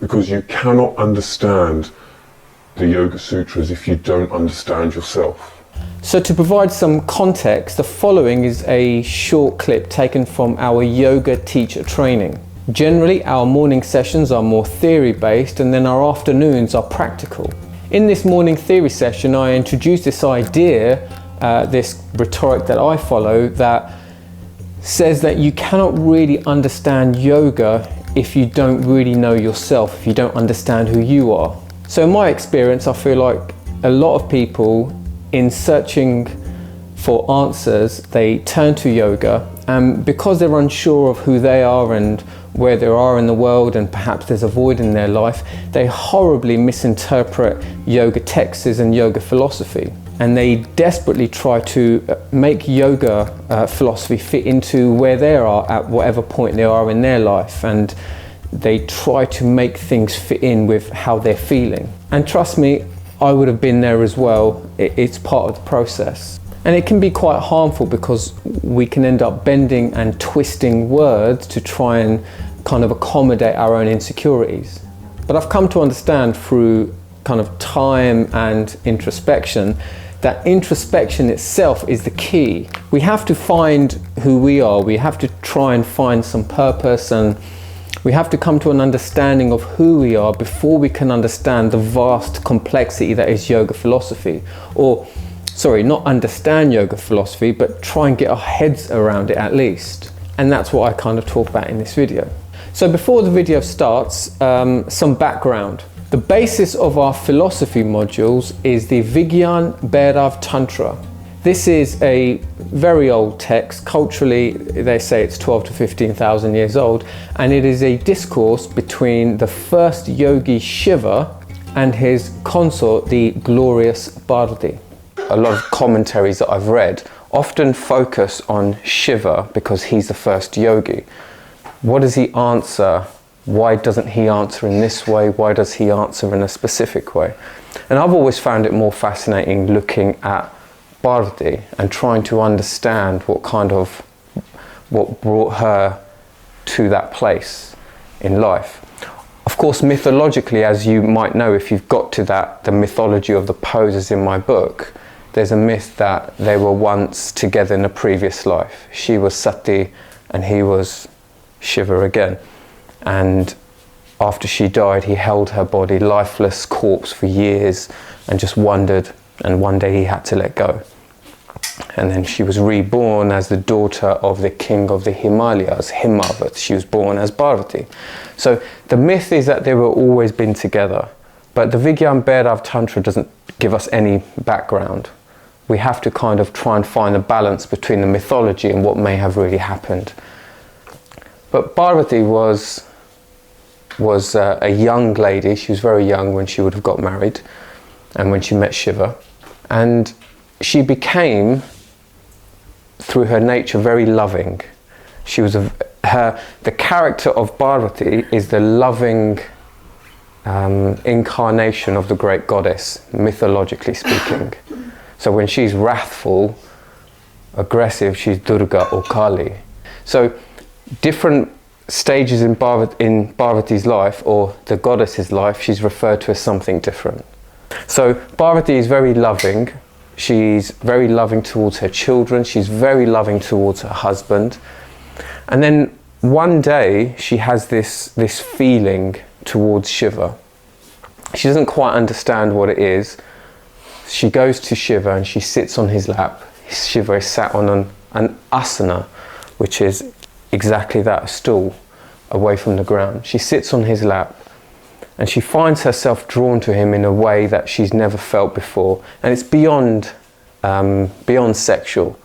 Because you cannot understand the Yoga Sutras if you don't understand yourself. So to provide some context, the following is a short clip taken from our yoga teacher training. Generally, our morning sessions are more theory-based, and then our afternoons are practical. In this morning theory session, I introduced this idea, this rhetoric that I follow, that says that you cannot really understand yoga if you don't really know yourself, if you don't understand who you are. So in my experience, I feel like a lot of people, in searching for answers, they turn to yoga, and because they're unsure of who they are and where they are in the world, and perhaps there's a void in their life, they horribly misinterpret yoga texts and yoga philosophy. And they desperately try to make yoga philosophy fit into where they are at whatever point they are in their life. And they try to make things fit in with how they're feeling. And trust me, I would have been there as well. It's part of the process. And it can be quite harmful because we can end up bending and twisting words to try and kind of accommodate our own insecurities. But I've come to understand through kind of time and introspection that introspection itself is the key. We have to find who we are. We have to try and find some purpose, and we have to come to an understanding of who we are before we can understand the vast complexity that is yoga philosophy. Or, sorry, not understand yoga philosophy, but try and get our heads around it at least. And that's what I kind of talk about in this video. So before the video starts, some background. The basis of our philosophy modules is the Vigyan-Bhairav Tantra. This is a very old text. Culturally, they say it's 12 to 15,000 years old, and it is a discourse between the first yogi Shiva and his consort, the Glorious Bardi. A lot of commentaries that I've read often focus on Shiva because he's the first yogi. What does he answer? Why doesn't he answer in this way? Why does he answer in a specific way? And I've always found it more fascinating looking at Parvati and trying to understand what brought her to that place in life. Of course, mythologically, as you might know if you've got to the mythology of the poses in my book, there's a myth that they were once together in a previous life. She was Sati and he was Shiva again. And after she died, he held her body, lifeless corpse, for years and just wondered, and one day he had to let go. And then she was reborn as the daughter of the king of the Himalayas, Himawat. She was born as Parvati. So the myth is that they were always been together, but the Vigyan-Bhairav Tantra doesn't give us any background. We have to kind of try and find a balance between the mythology and what may have really happened. But Parvati was a young lady. She was very young when she would have got married and when she met Shiva. And she became, through her nature, very loving. She was the character of Parvati is the loving incarnation of the great goddess, mythologically speaking. So when she's wrathful, aggressive, she's Durga or Kali. So different stages in Parvati's life, or the goddess's life, she's referred to as something different. So Parvati is very loving. She's very loving towards her children. She's very loving towards her husband. And then one day she has this feeling towards Shiva. She doesn't quite understand what it is. She goes to Shiva and she sits on his lap. Shiva is sat on an asana, which is exactly that, a stool away from the ground. She sits on his lap and she finds herself drawn to him in a way that she's never felt before, and it's beyond sexual.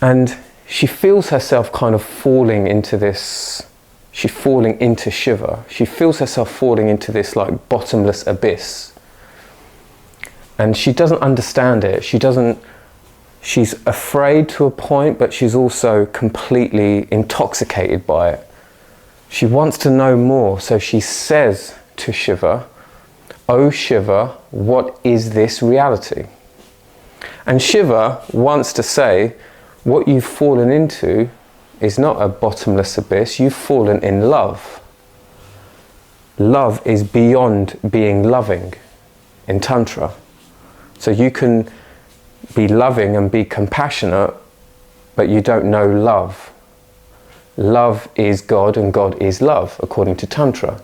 And she feels herself kind of falling into this, she's falling into Shiva. She feels herself falling into this like bottomless abyss. And she doesn't understand it. She's afraid to a point, but she's also completely intoxicated by it. She wants to know more, so she says to Shiva, "Oh Shiva, what is this reality?" And Shiva wants to say, what you've fallen into is not a bottomless abyss, you've fallen in love. love is beyond being loving in Tantra. So you can be loving and be compassionate, but you don't know love. Love is God and God is love, according to Tantra.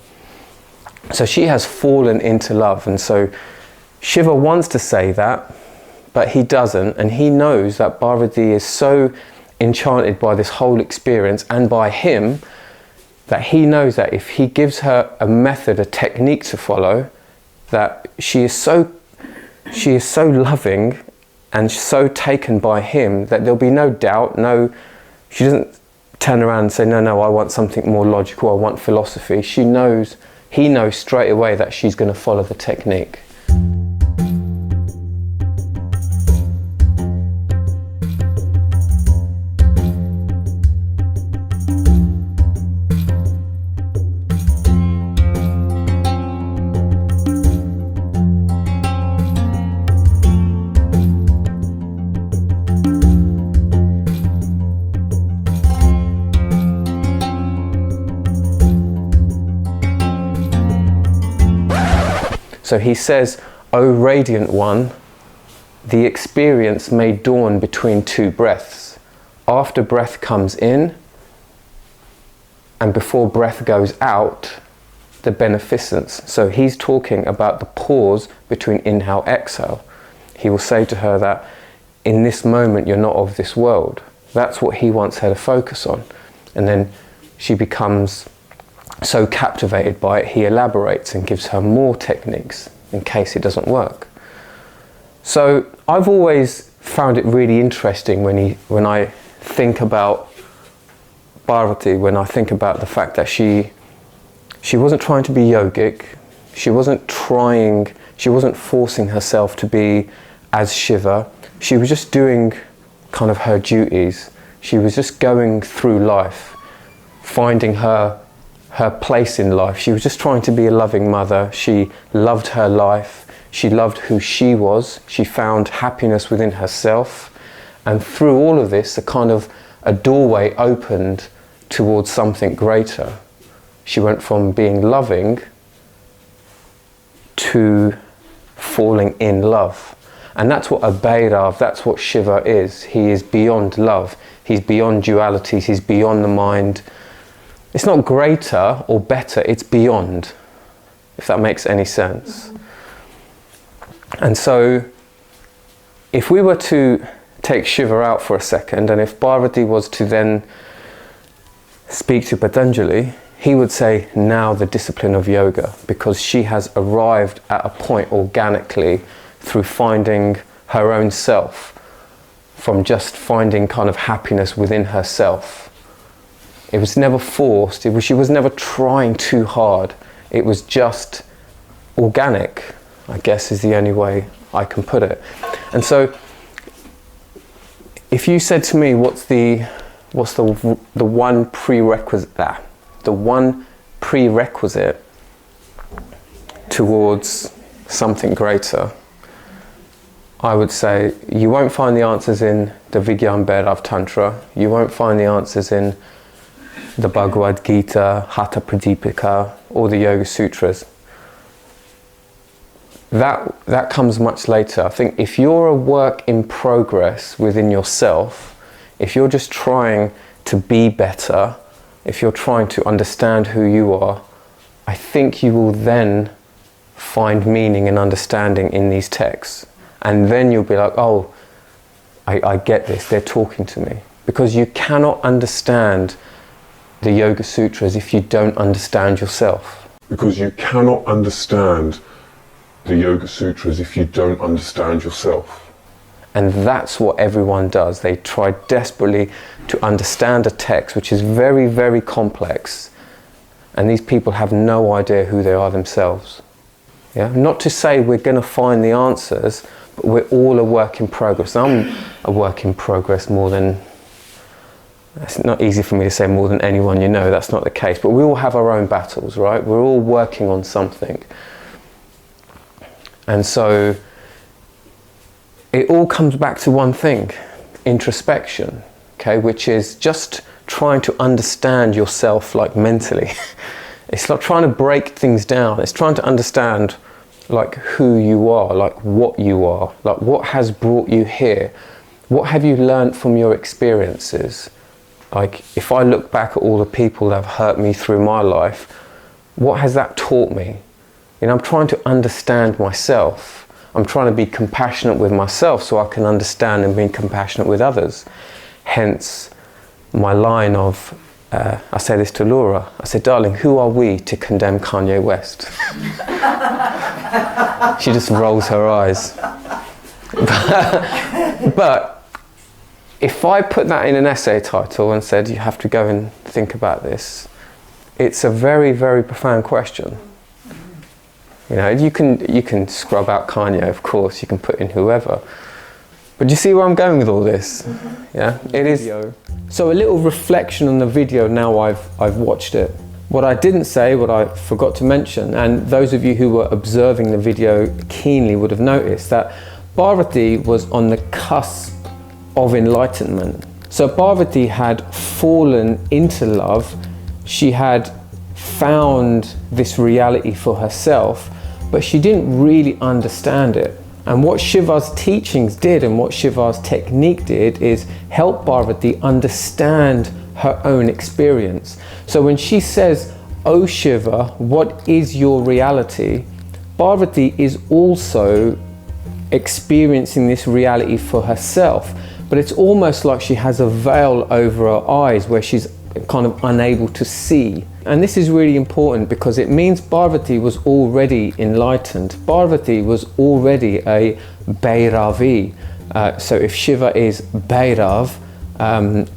So she has fallen into love, and so Shiva wants to say that, but he doesn't, and he knows that Parvati is so enchanted by this whole experience and by him that he knows that if he gives her a method, a technique to follow, that she is so loving and so taken by him that there'll be no doubt, she doesn't turn around and say, no, I want something more logical, I want philosophy. He knows straight away that she's going to follow the technique. So he says, O radiant one, the experience may dawn between two breaths. After breath comes in and before breath goes out, the beneficence. So he's talking about the pause between inhale, exhale. He will say to her that in this moment you're not of this world. That's what he wants her to focus on. And then she becomes so captivated by it, he elaborates and gives her more techniques in case it doesn't work. So I've always found it really interesting when I think about Parvati, when I think about the fact that she wasn't trying to be yogic, she wasn't forcing herself to be as Shiva, she was just doing kind of her duties. She was just going through life, finding her place in life. She was just trying to be a loving mother. She loved her life. She loved who she was. She found happiness within herself. And through all of this, a doorway opened towards something greater. She went from being loving to falling in love. And that's what 𝗬𝗏𝗺, that's what Shiva is. He is beyond love. He's beyond dualities. He's beyond the mind. It's not greater or better, it's beyond, if that makes any sense. And so, if we were to take Shiva out for a second, and if Parvati was to then speak to Patanjali, he would say, now the discipline of yoga, because she has arrived at a point organically through finding her own self, from just finding kind of happiness within herself. It was never forced, she was never trying too hard. It was just organic, I guess is the only way I can put it. And so, if you said to me, what's the one prerequisite towards something greater, I would say you won't find the answers in the 𝗤𝗖𝗄𝗏 Tantra, you won't find the answers in the Bhagavad Gita, Hatha Pradipika, or the Yoga Sutras. That comes much later. I think if you're a work in progress within yourself, if you're just trying to be better, if you're trying to understand who you are, I think you will then find meaning and understanding in these texts. And then you'll be like, oh, I get this, they're talking to me. Because you cannot understand the Yoga Sutras if you don't understand yourself. Because you cannot understand the Yoga Sutras if you don't understand yourself. And that's what everyone does. They try desperately to understand a text which is very, very complex. And these people have no idea who they are themselves. Yeah? Not to say we're going to find the answers, but we're all a work in progress. I'm a work in progress more than... It's not easy for me to say more than anyone you know, that's not the case. But we all have our own battles, right? We're all working on something. And so it all comes back to one thing, introspection, okay? Which is just trying to understand yourself like mentally. It's like trying to break things down. It's trying to understand like who you are, like what you are, like what has brought you here. What have you learned from your experiences? Like if I look back at all the people that have hurt me through my life, what has that taught me? You know, I'm trying to understand myself. I'm trying to be compassionate with myself so I can understand and be compassionate with others. Hence my line of, I say this to Laura, I said, darling, who are we to condemn Kanye West? She just rolls her eyes. But if I put that in an essay title and said, you have to go and think about this, it's a very, very profound question. You know, you can scrub out Kanye, of course, you can put in whoever. But do you see where I'm going with all this? Yeah, it is. So a little reflection on the video now I've watched it. What I didn't say, what I forgot to mention, and those of you who were observing the video keenly would have noticed that Parvati was on the cusp of enlightenment. So Parvati had fallen into love. She had found this reality for herself, but she didn't really understand it. And what Shiva's teachings did and what Shiva's technique did is help Parvati understand her own experience. So when she says, "Oh Shiva, what is your reality?" Parvati is also experiencing this reality for herself, but it's almost like she has a veil over her eyes where she's kind of unable to see. And this is really important because it means Parvati was already enlightened. Parvati was already a 𝗪𝗚𝗊. So if Shiva is 𝗪𝗚,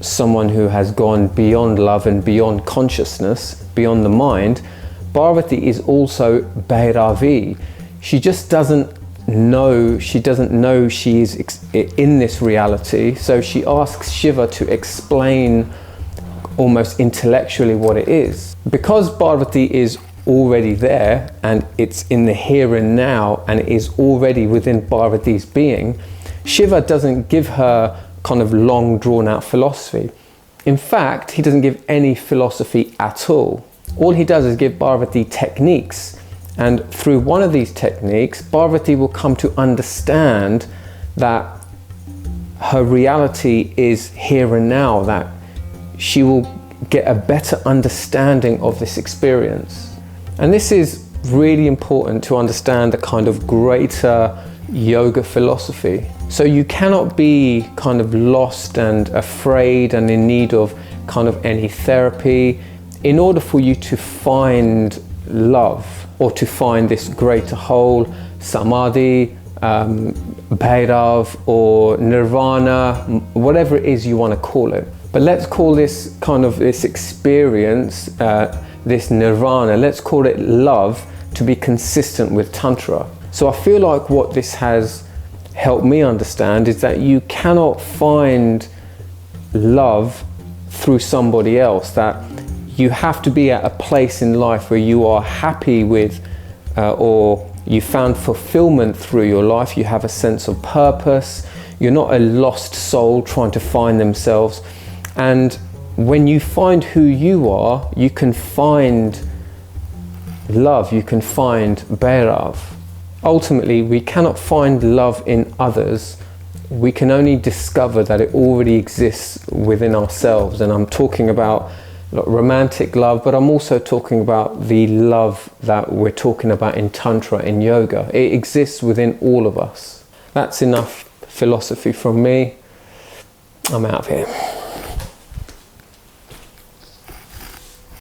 someone who has gone beyond love and beyond consciousness, beyond the mind, Parvati is also 𝗪𝗚𝗊. She just doesn't know she is in this reality. So she asks Shiva to explain almost intellectually what it is. Because Parvati is already there and it's in the here and now and it is already within Parvati's being, Shiva doesn't give her kind of long drawn out philosophy. In fact, he doesn't give any philosophy at all. All he does is give Parvati techniques, and through one of these techniques Parvati will come to understand that her reality is here and now, that she will get a better understanding of this experience. And this is really important to understand the kind of greater yoga philosophy. So you cannot be kind of lost and afraid and in need of kind of any therapy in order for you to find love or to find this greater whole, samadhi, bhairav or nirvana, whatever it is you want to call it. But let's call this kind of this experience, this nirvana, let's call it love, to be consistent with Tantra. So I feel like what this has helped me understand is that you cannot find love through somebody else, that you have to be at a place in life where you are happy with or you found fulfillment through your life, you have a sense of purpose, you're not a lost soul trying to find themselves. And when you find who you are, you can find love, you can find 𝗪𝗚. Ultimately, we cannot find love in others. We can only discover that it already exists within ourselves. And I'm talking about romantic love, but I'm also talking about the love that we're talking about in Tantra, in yoga. It exists within all of us. That's enough philosophy from me. I'm out of here.